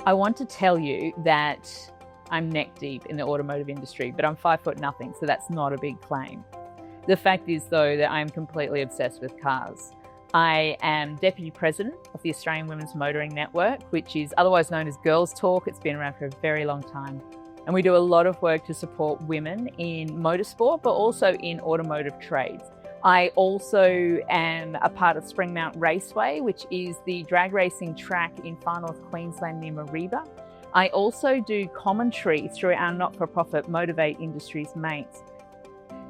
I want to tell you that I'm neck deep in the automotive industry, but I'm 5'0", so that's not a big claim. The fact is, though, that I'm completely obsessed with cars. I am Deputy President of the Australian Women's Motoring Network, which is otherwise known as Girls Talk. It's been around for a very long time. And we do a lot of work to support women in motorsport, but also in automotive trades. I also am a part of Springmount Raceway, which is the drag racing track in far north Queensland near Mareeba. I also do commentary through our not-for-profit Motivate Industries Mates.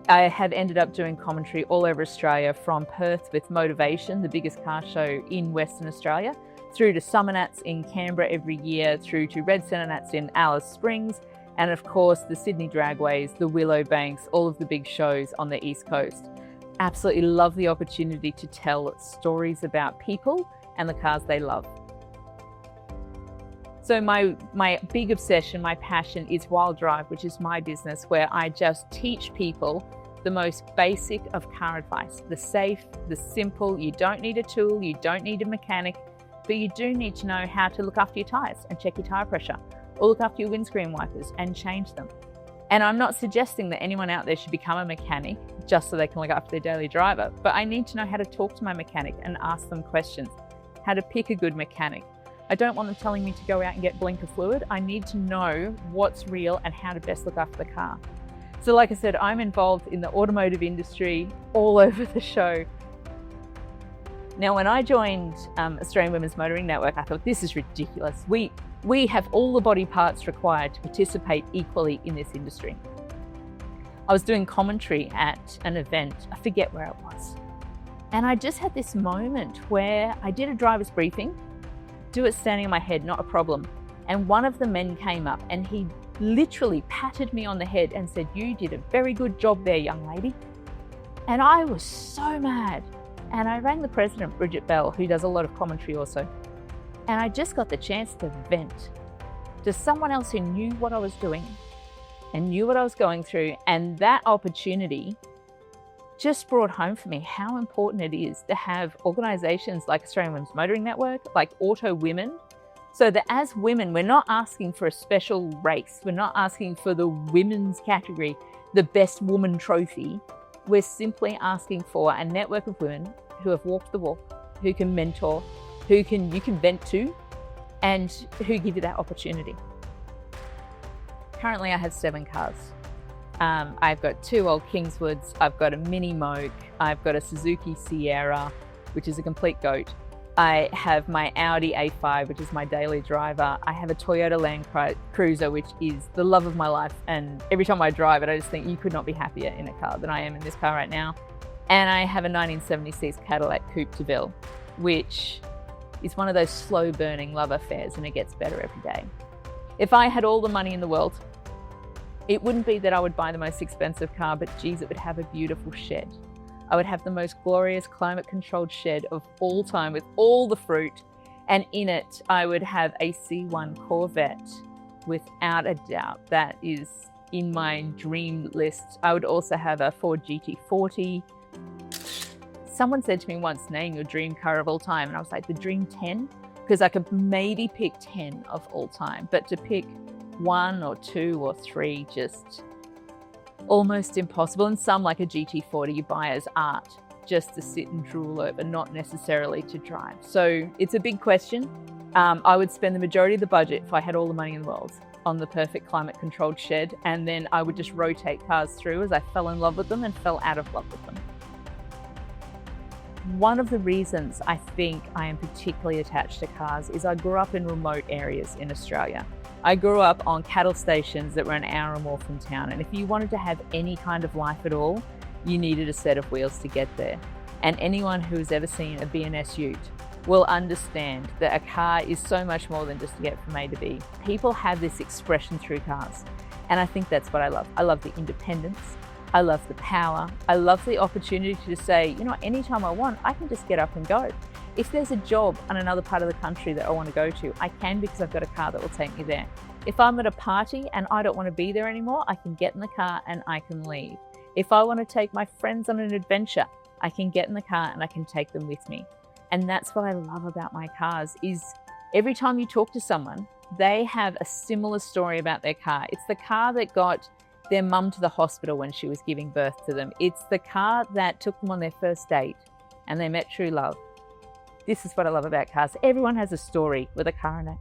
I have ended up doing commentary all over Australia, from Perth with Motivation, the biggest car show in Western Australia, through to Summer Nats in Canberra every year, through to Red Centre Nats in Alice Springs, and of course the Sydney Dragways, the Willow Banks, all of the big shows on the East Coast. Absolutely love the opportunity to tell stories about people and the cars they love. So my big obsession, my passion is Wilde Drive, which is my business, where I just teach people the most basic of car advice. The safe, the simple. You don't need a tool, you don't need a mechanic, but you do need to know how to look after your tyres and check your tyre pressure, or look after your windscreen wipers and change them. And I'm not suggesting that anyone out there should become a mechanic just so they can look after their daily driver, but I need to know how to talk to my mechanic and ask them questions, how to pick a good mechanic. I don't want them telling me to go out and get blinker fluid. I need to know what's real and how to best look after the car. So like I said, I'm involved in the automotive industry all over the show. Now, when I joined Australian Women's Motoring Network, I thought, this is ridiculous. We have all the body parts required to participate equally in this industry. I was doing commentary at an event, I forget where it was. And I just had this moment where I did a driver's briefing, do it standing on my head, not a problem. And one of the men came up and he literally patted me on the head and said, "You did a very good job there, young lady." And I was so mad. And I rang the president, Bridget Bell, who does a lot of commentary also. And I just got the chance to vent to someone else who knew what I was doing and knew what I was going through. And that opportunity just brought home for me how important it is to have organisations like Australian Women's Motoring Network, like Auto Women, so that as women, we're not asking for a special race. We're not asking for the women's category, the best woman trophy. We're simply asking for a network of women who have walked the walk, who can mentor, who you can vent to, and who give you that opportunity. Currently, I have 7 cars. I've got 2 old Kingswoods, I've got a Mini Moke, I've got a Suzuki Sierra, which is a complete goat. I have my Audi A5, which is my daily driver. I have a Toyota Land Cruiser, which is the love of my life. And every time I drive it, I just think you could not be happier in a car than I am in this car right now. And I have a 1976 Cadillac Coupe de Ville, which is one of those slow burning love affairs, and it gets better every day. If I had all the money in the world, it wouldn't be that I would buy the most expensive car, but geez, it would have a beautiful shed. I would have the most glorious climate-controlled shed of all time with all the fruit, and in it I would have a C1 Corvette, without a doubt. That is in my dream list. I would also have a Ford GT40. Someone said to me once, name your dream car of all time, and I was like, the dream 10? Because I could maybe pick 10 of all time, but to pick 1 or 2 or 3, just almost impossible. And some, like a GT40, you buy as art just to sit and drool over, not necessarily to drive. So it's a big question. I would spend the majority of the budget, if I had all the money in the world, on the perfect climate controlled shed, and then I would just rotate cars through as I fell in love with them and fell out of love with them. One of the reasons I think I am particularly attached to cars is I grew up in remote areas in Australia. I grew up on cattle stations that were an hour or more from town, and if you wanted to have any kind of life at all, you needed a set of wheels to get there. And anyone who has ever seen a B&S ute will understand that a car is so much more than just to get from A to B. People have this expression through cars, and I think that's what I love. I love the independence. I love the power. I love the opportunity to say, you know, anytime I want, I can just get up and go. If there's a job on another part of the country that I want to go to, I can, because I've got a car that will take me there. If I'm at a party and I don't want to be there anymore, I can get in the car and I can leave. If I want to take my friends on an adventure, I can get in the car and I can take them with me. And that's what I love about my cars, is every time you talk to someone, they have a similar story about their car. It's the car that got their mum to the hospital when she was giving birth to them. It's the car that took them on their first date and they met true love. This is what I love about cars. Everyone has a story with a car in it.